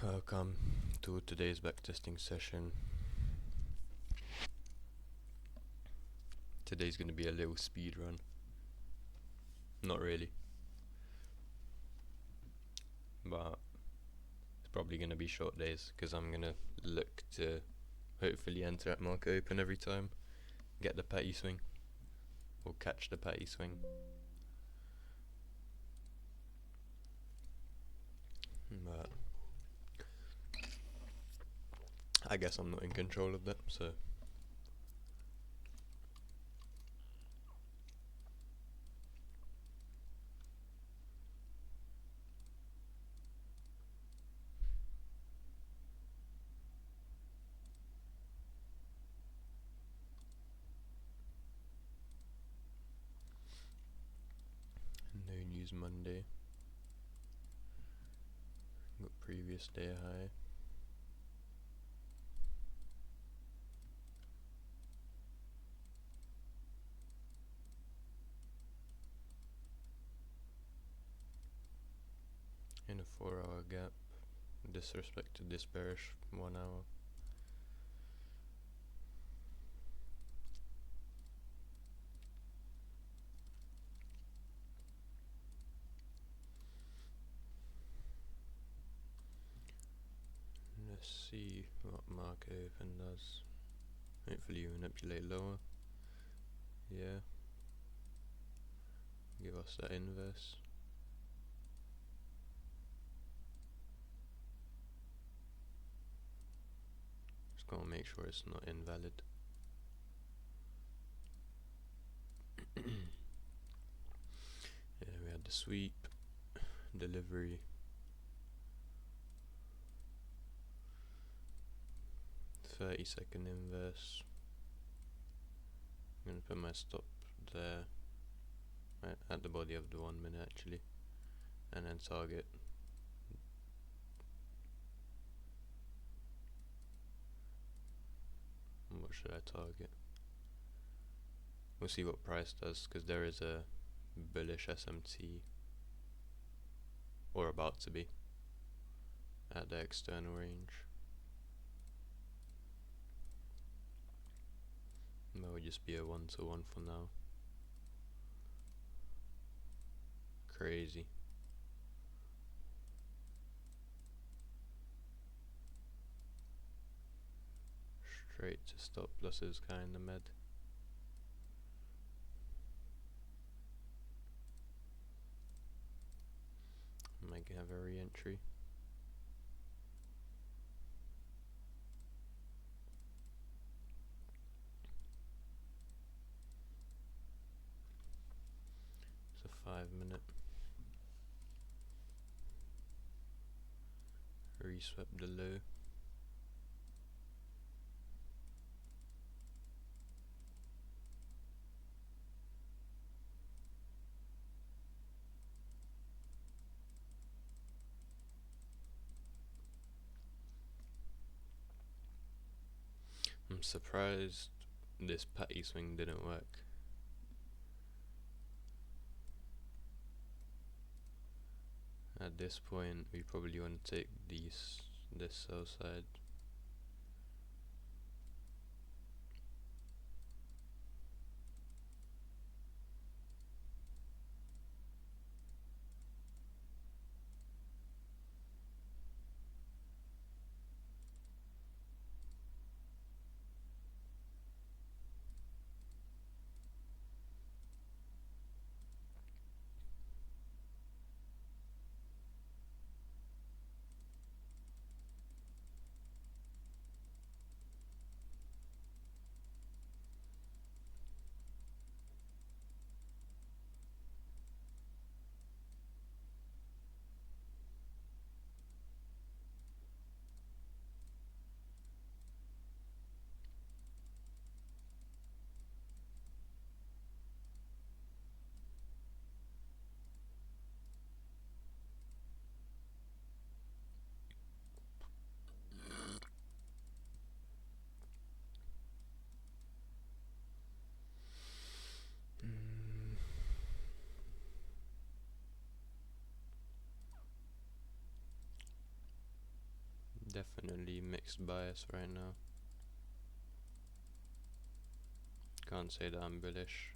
Welcome to today's backtesting session. Today's going to be a little speed run. Not really, but it's probably going to be short days because I'm going to look to hopefully enter at market open every time, get the patty swing or catch the patty swing. But I guess I'm not in control of that, so no news Monday. Got previous day high. In a 4-hour gap, disrespected this bearish 1 hour. Let's see what market open does. Hopefully you manipulate lower. Yeah. Give us that inverse. Just gotta make sure it's not invalid. Yeah, we had the sweep, delivery, 30-second inverse. I'm gonna put my stop there, right at the body of the 1 minute actually, and then target. What should I target? We'll see what price does, because there is a bullish SMT, or about to be, at the external range. That would just be a 1-to-1 for now. Crazy. Straight to stop losses, kinda mad. Might have a re-entry. It's a 5-minute. Reswept the low. I'm surprised this patty swing didn't work. At this point we probably want to take this sell side. Definitely mixed bias right now. Can't say that I'm bullish.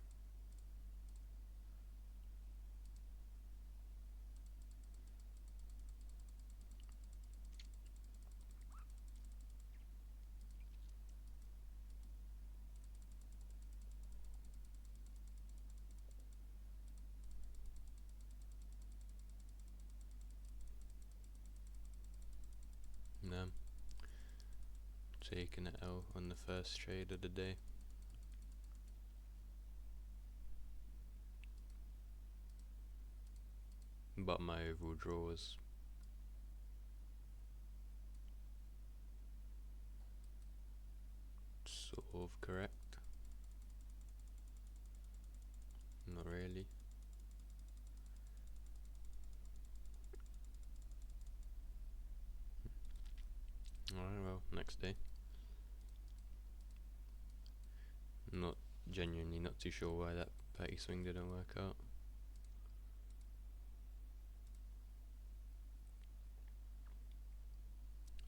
No, taking it out on the first trade of the day. But my overall draw was sort of correct. Not really. Alright, well, next day. Not genuinely not too sure why that petty swing didn't work out.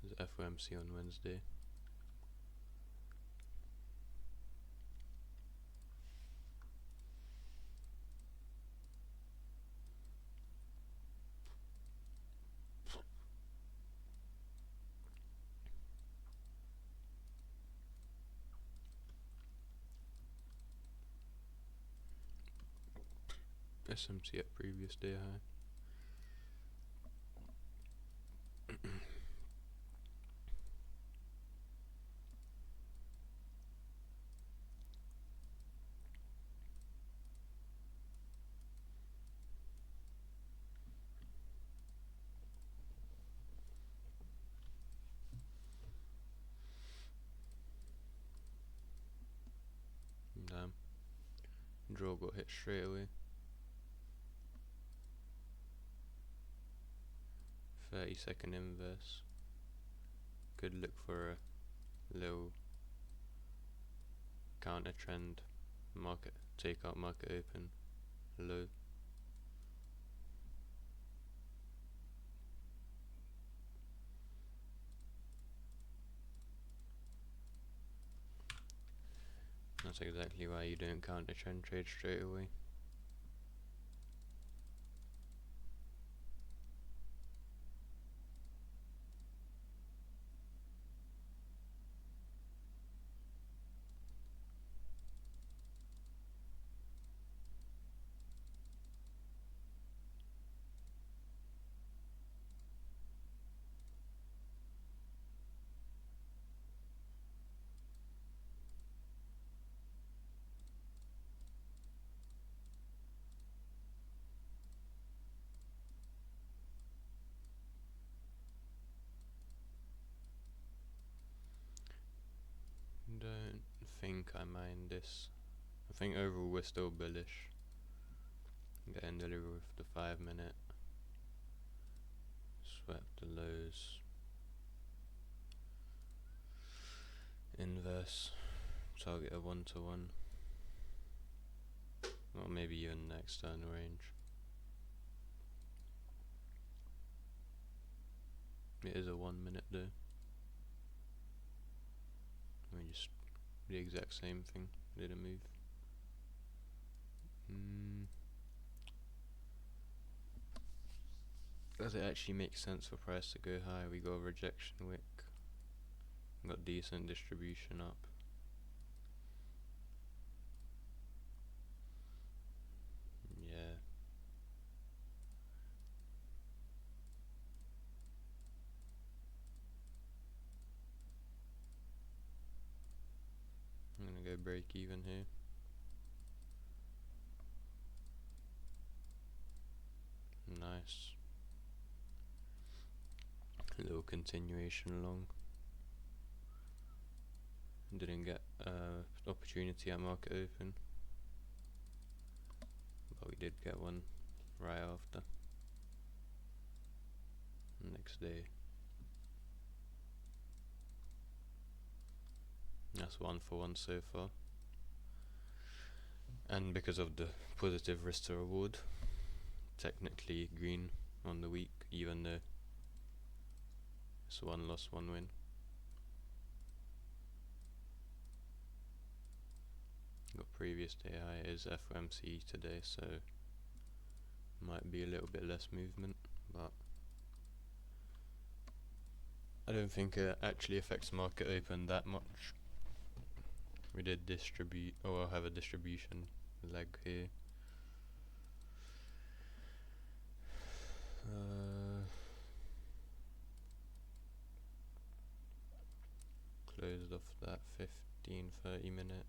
There's FOMC on Wednesday. SMC at previous day high. Damn. Draw got hit straight away. 30-second inverse. Could look for a little counter trend market takeout, market open low. That's exactly why you don't counter trend trade straight away. Don't think I mind this. I think overall we're still bullish. Getting delivery with the 5 minute. Swept the lows. Inverse. Target a 1-to-1. Or maybe even the external range. It is a 1 minute though. I mean, just the exact same thing. Didn't move. Does it actually make sense for price to go high? We got a rejection wick. Got decent distribution up. Yeah. I'm gonna go break even here. Nice. A little continuation long. Didn't get opportunity at market open, but we did get one right after. Next day. That's 1-for-1 so far. And because of the positive risk to reward, technically green on the week, even though it's 1 loss, 1 win. Got previous day high is FOMC today, so might be a little bit less movement, but I don't think it actually affects market open that much. We did distribute, or have a distribution leg here. Closed off that 15-30 minute.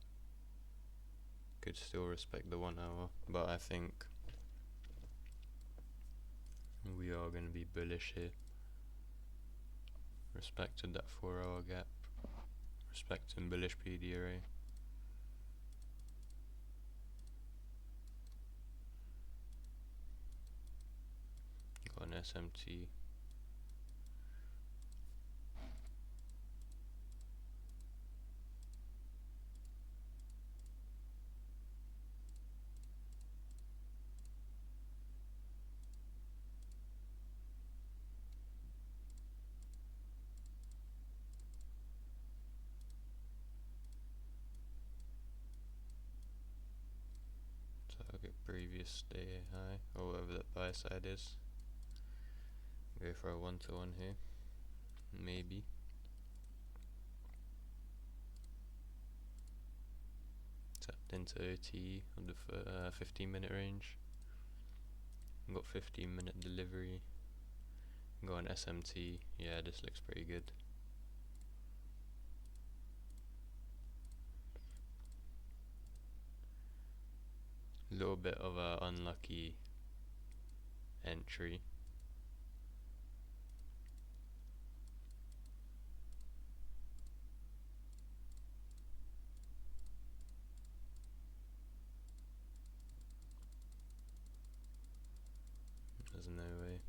Could still respect the 1 hour, but I think we are going to be bullish here. Respected that 4 hour gap. Respecting bullish PDRA. Got an SMT. Target previous day high, or whatever that buy side is. Go for a 1-to-1 here, maybe. Tapped into OT on the 15-minute range. Got 15-minute delivery. Got an SMT. Yeah, this looks pretty good. A little bit of a unlucky entry. There's no way.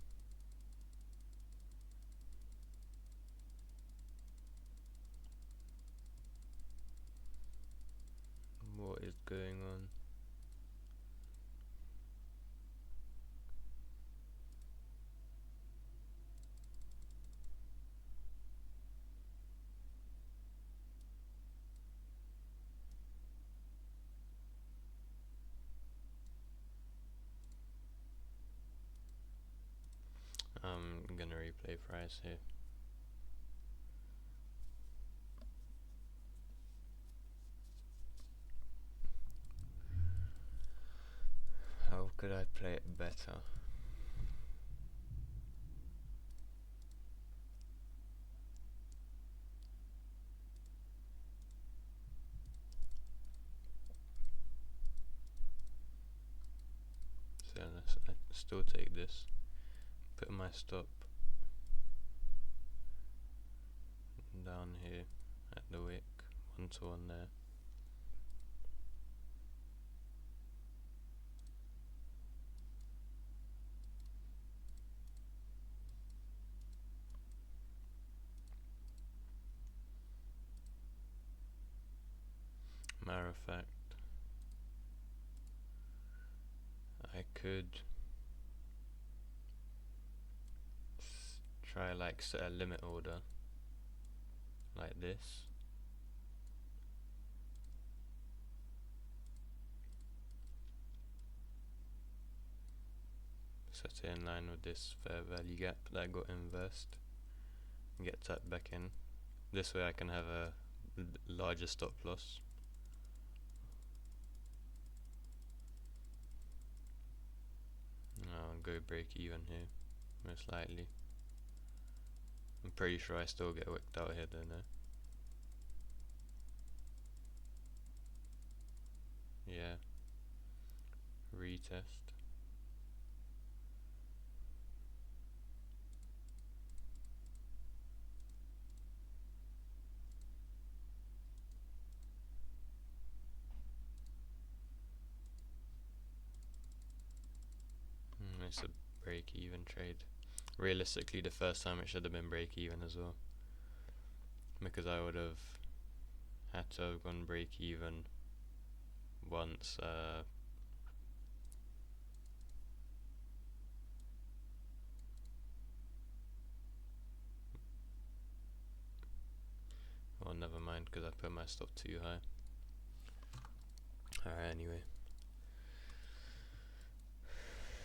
What is going on? I'm gonna replay price here. How could I play it better? So I still take this. Put my stop down here at the wick, 1-to-1 there. Matter of fact, I could try like set a limit order like this. Set it in line with this fair value gap that got inversed and get tapped back in. This way I can have a larger stop loss. I'll go break even here, most likely. I'm pretty sure I still get wicked out here though, no? Yeah. Retest. It's a break even trade. Realistically, the first time it should have been break even as well, because I would have had to have gone break even once never mind, because I put my stop too high. Alright, anyway.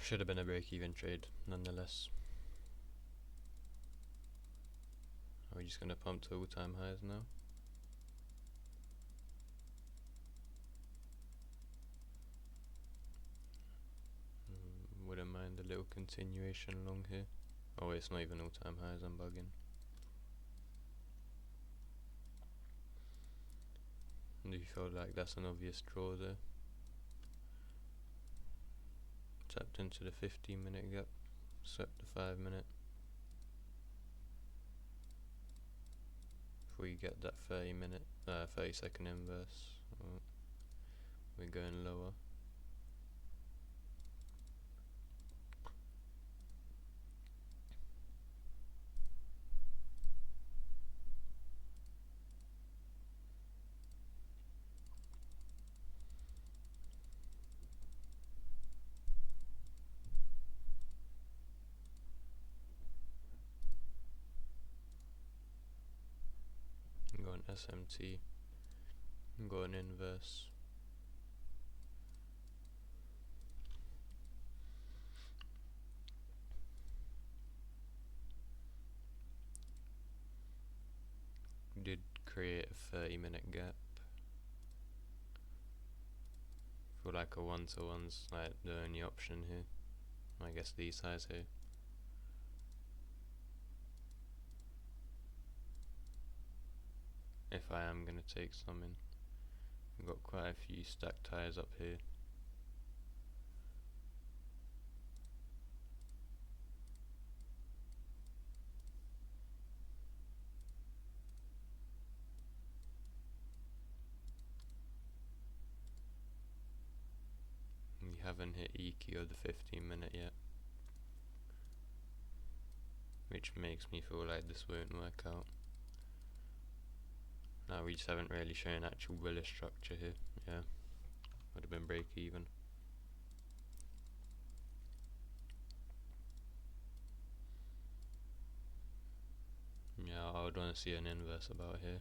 Should have been a break-even trade, nonetheless. Are we just gonna pump to all-time highs now? Wouldn't mind a little continuation long here. Oh wait, it's not even all-time highs, I'm bugging. Do you feel like that's an obvious draw there? Tapped into the 15-minute gap, swept the 5-minute. If we get that 30-second inverse, we're going lower. Got an SMT, got an inverse. Did create a 30-minute gap. Feel like a 1-to-1's like the only option here. I guess these highs here. If I am gonna take some in. We've got quite a few stacked highs up here. We haven't hit EQ of the 15-minute yet, which makes me feel like this won't work out. No, we just haven't really shown actual bullish structure here. Yeah, would have been break even. Yeah, I would want to see an inverse about here.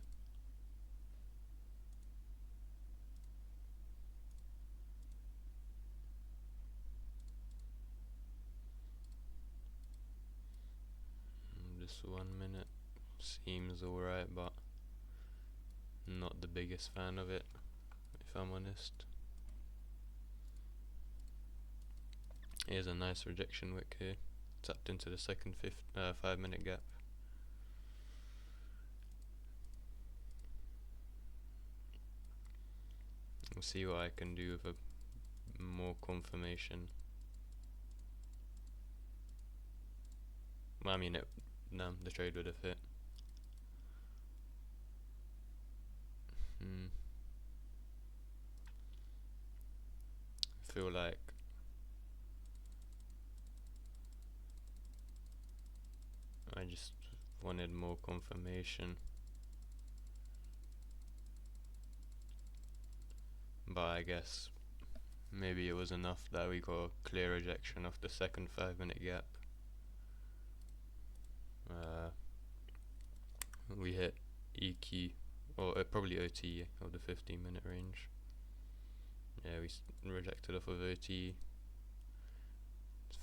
This 1 minute seems alright, but not the biggest fan of it, if I'm honest. Here's a nice rejection wick here, tapped into the second 5-minute gap. We'll see what I can do with a more confirmation. Well, I mean, the trade would have hit. I feel like I just wanted more confirmation, but I guess maybe it was enough that we got a clear rejection of the second 5-minute gap. We hit EQ, or probably OT of the 15-minute range. Yeah, we rejected off of OT.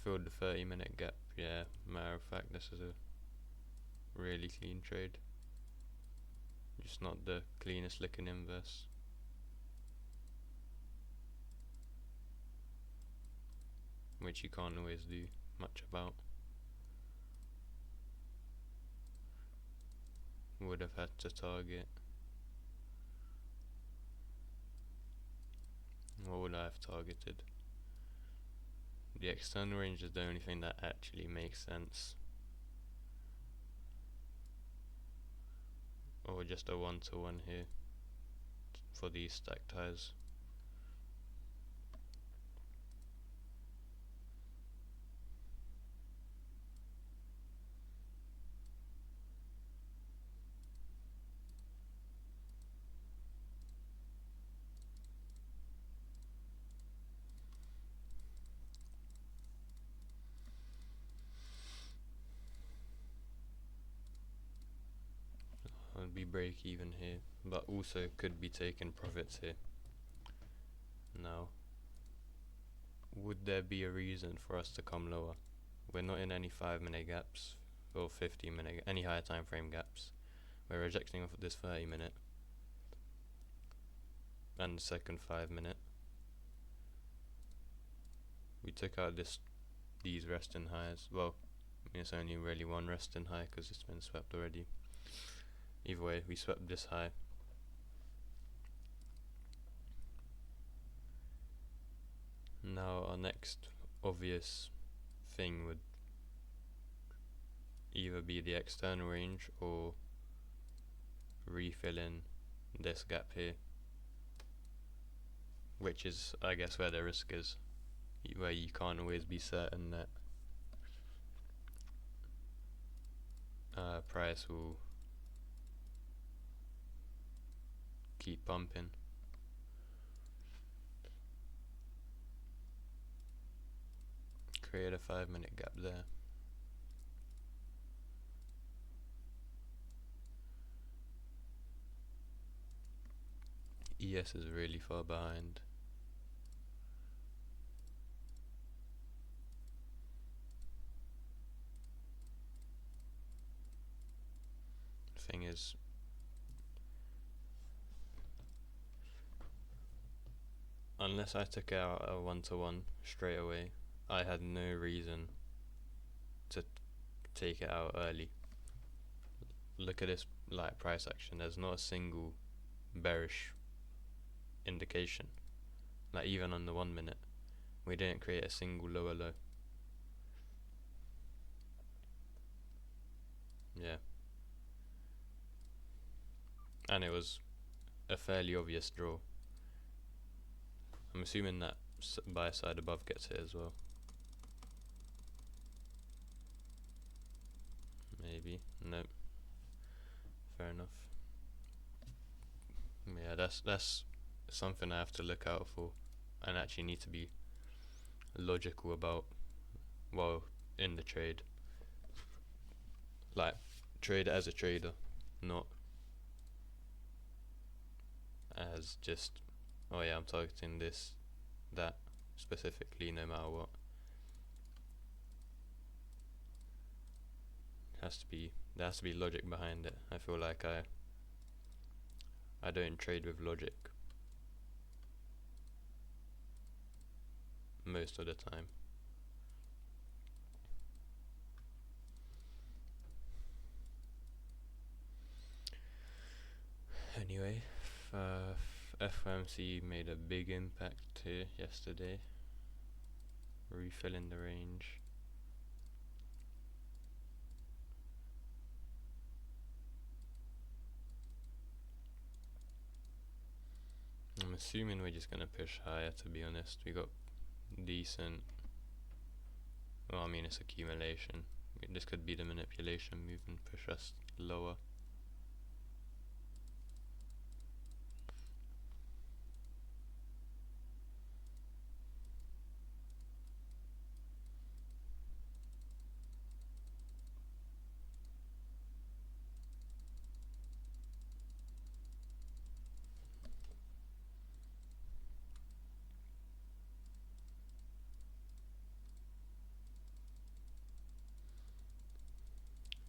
Filled the 30-minute gap. Yeah, matter of fact, this is a really clean trade. Just not the cleanest looking inverse. Which you can't always do much about. Would have had to target. What would I have targeted? The external range is the only thing that actually makes sense. Or just a 1-to-1 here for these stacked highs. would be break even here, but also could be taking profits here. Now, would there be a reason for us to come lower? We're not in any 5-minute gaps or 15-minute, any higher time frame gaps. We're rejecting off this 30-minute and the second 5-minute. We took out these resting highs. Well, it's only really one resting high because it's been swept already. Either way, we swept this high. Now our next obvious thing would either be the external range or refill in this gap here, which is, I guess, where the risk is, where you can't always be certain that price will keep pumping. Create a 5-minute gap there. ES is really far behind. Thing is, unless I took out a 1-to-1 straight away, I had no reason to take it out early. Look at this price action. There's not a single bearish indication. Even on the 1 minute, we didn't create a single lower low. Yeah. And it was a fairly obvious draw. I'm assuming that buy side above gets it as well. Maybe. Nope. Fair enough. Yeah, that's something I have to look out for and actually need to be logical about while in the trade. Trade as a trader, not as just, oh yeah, I'm targeting this, that specifically no matter what. There has to be logic behind it. I feel like I don't trade with logic most of the time. Anyway, FOMC made a big impact here yesterday, refilling the range. I'm assuming we're just gonna push higher, to be honest. We got decent, well, I mean, it's accumulation. This could be the manipulation move and push us lower.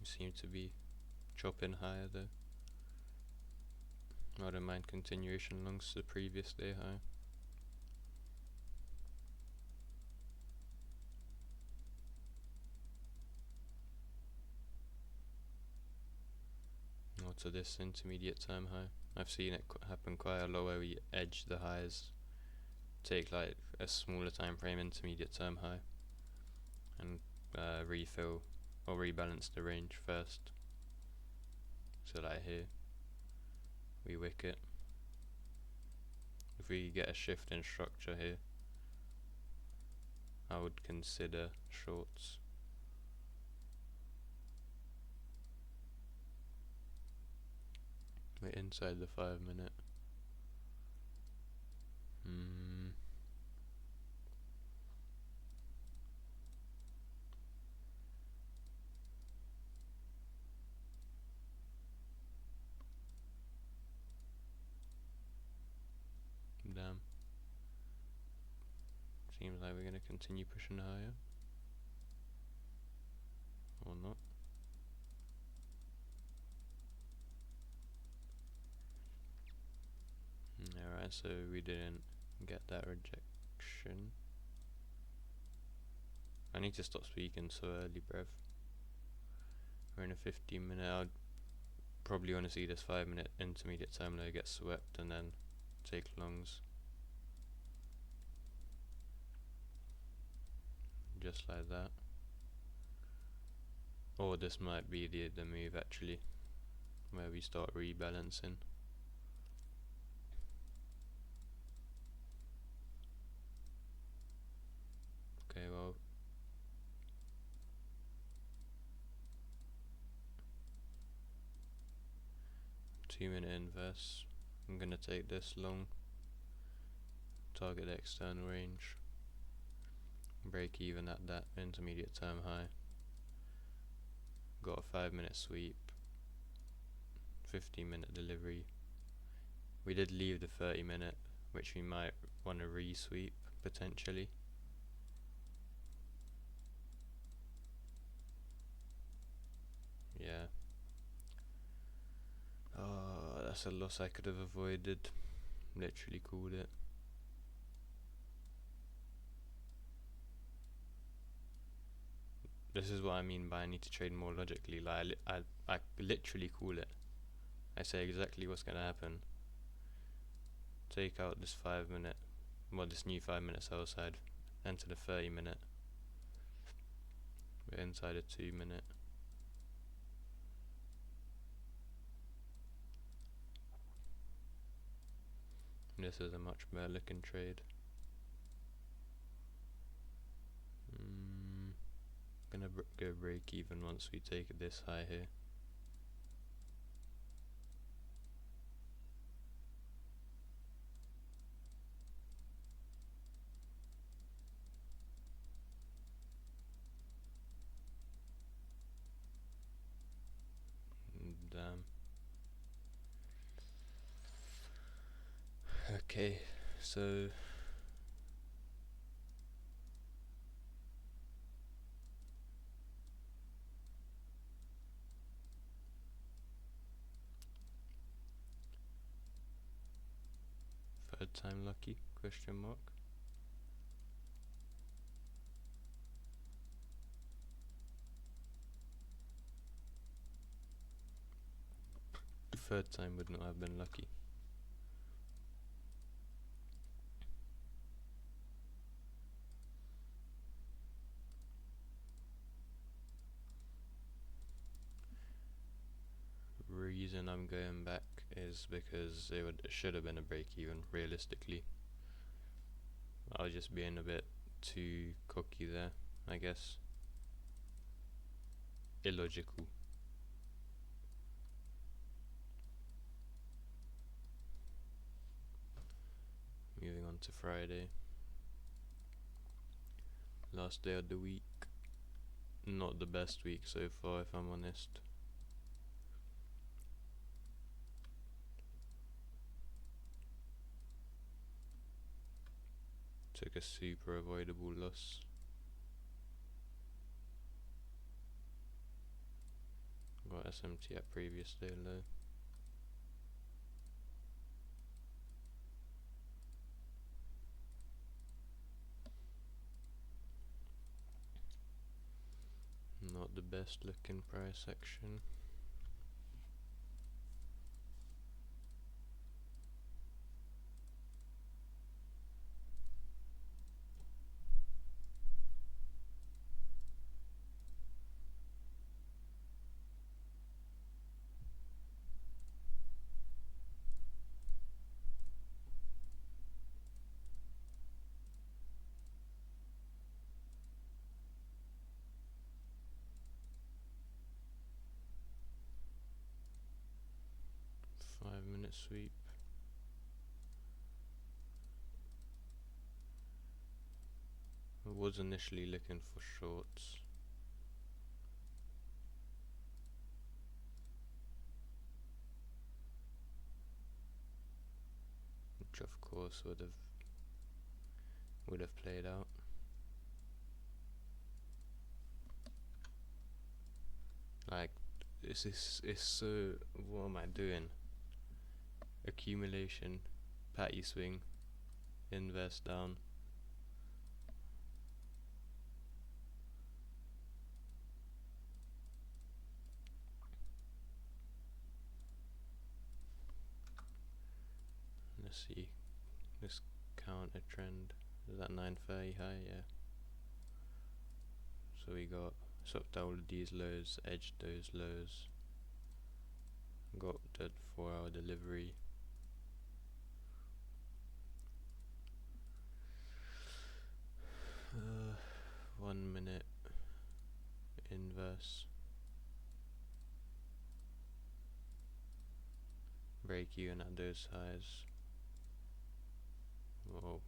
We seem to be chopping higher though. I don't mind continuation longs the previous day high. Or to this intermediate time high. I've seen it happen quite a lot where we edge the highs, take a smaller time frame intermediate term high, and refill or rebalance the range first. So here, we wick it. If we get a shift in structure here, I would consider shorts. We're inside the 5-minute. Seems like we're going to continue pushing higher. Or not. Alright, so we didn't get that rejection. I need to stop speaking so early, bruv. We're in a 15-minute. I'd probably want to see this 5-minute intermediate time low get swept and then take longs. Just like that. Or this might be the move actually, where we start rebalancing. Okay, well, two-minute inverse. I'm gonna take this long, target the external range, break even at that intermediate term high. Got a 5-minute sweep, 15-minute delivery. We did leave the 30-minute, which we might want to re-sweep potentially. Yeah. Oh, that's a loss I could have avoided. Literally called it. This is what I mean by I need to trade more logically. Like I literally call it. I say exactly what's gonna happen. Take out this 5-minute, well, this new 5-minute sell side, enter the 30-minute. We're inside a 2-minute. This is a much better looking trade. Gonna go break even once we take it this high here. Damn. Okay, so third time lucky, question mark. Third time would not have been lucky. Reason I'm going back is because it should have been a break even realistically. I was just being a bit too cocky there, I guess. Illogical. Moving on to Friday. Last day of the week. Not the best week so far, if I'm honest. Took a super avoidable loss. Got SMT at previous day low. Not the best looking price action. Sweep. I was initially looking for shorts. Which of course would would have played out. Like, it's so, what am I doing? Accumulation, patty swing, invest down. Let's see, this counter trend, is that 930 high? Yeah. So we got swapped out all of these lows, edged those lows, got that 4-hour delivery. 1 minute inverse, break even at those highs. Whoa.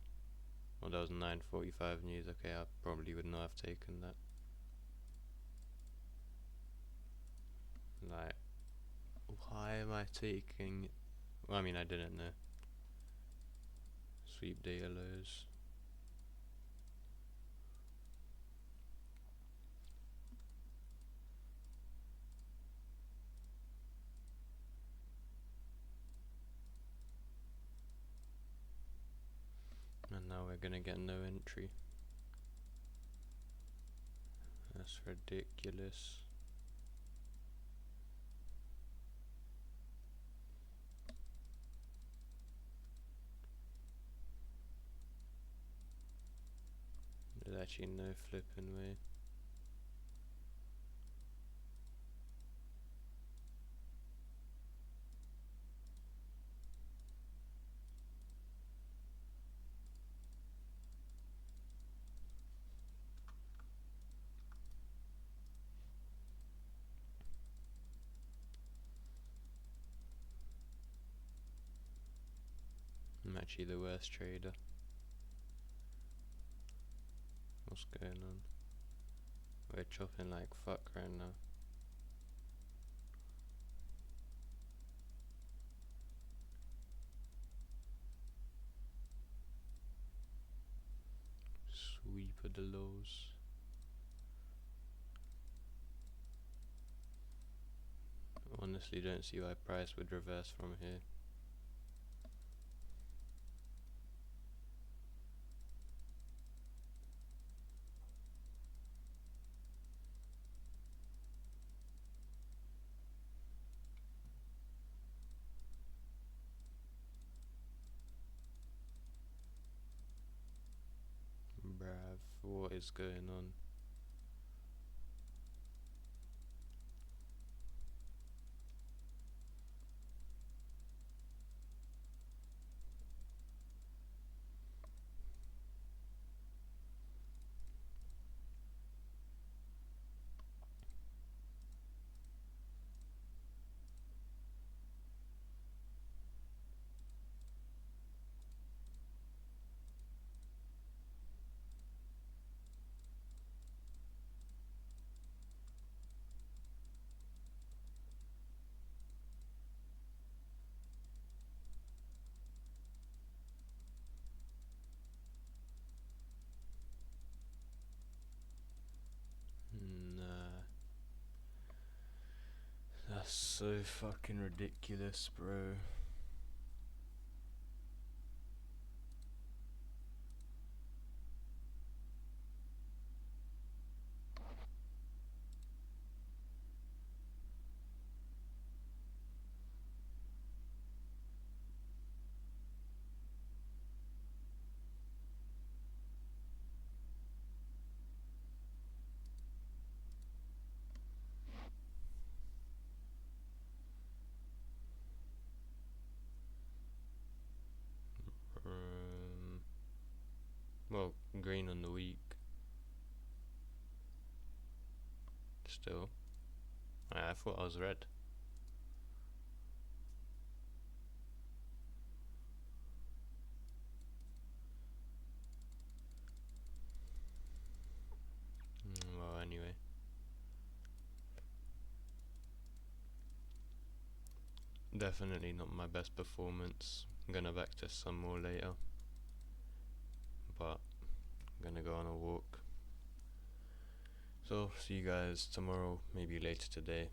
Well, that was 9:45 news. Okay, I probably would not have taken that. Like, why am I taking? Well, I mean, I didn't know. Sweep data lows. And now we're gonna get no entry. That's ridiculous. There's actually no flipping way. I'm actually the worst trader. What's going on? We're chopping like fuck right now. Sweep of the lows. Honestly, don't see why price would reverse from here. Brav, what is going on? Nah. That's so fucking ridiculous, bro. Well, green on the week. Still. I thought I was red. Well, anyway. Definitely not my best performance. I'm gonna backtest some more later. But gonna go on a walk. So see you guys tomorrow, maybe later today.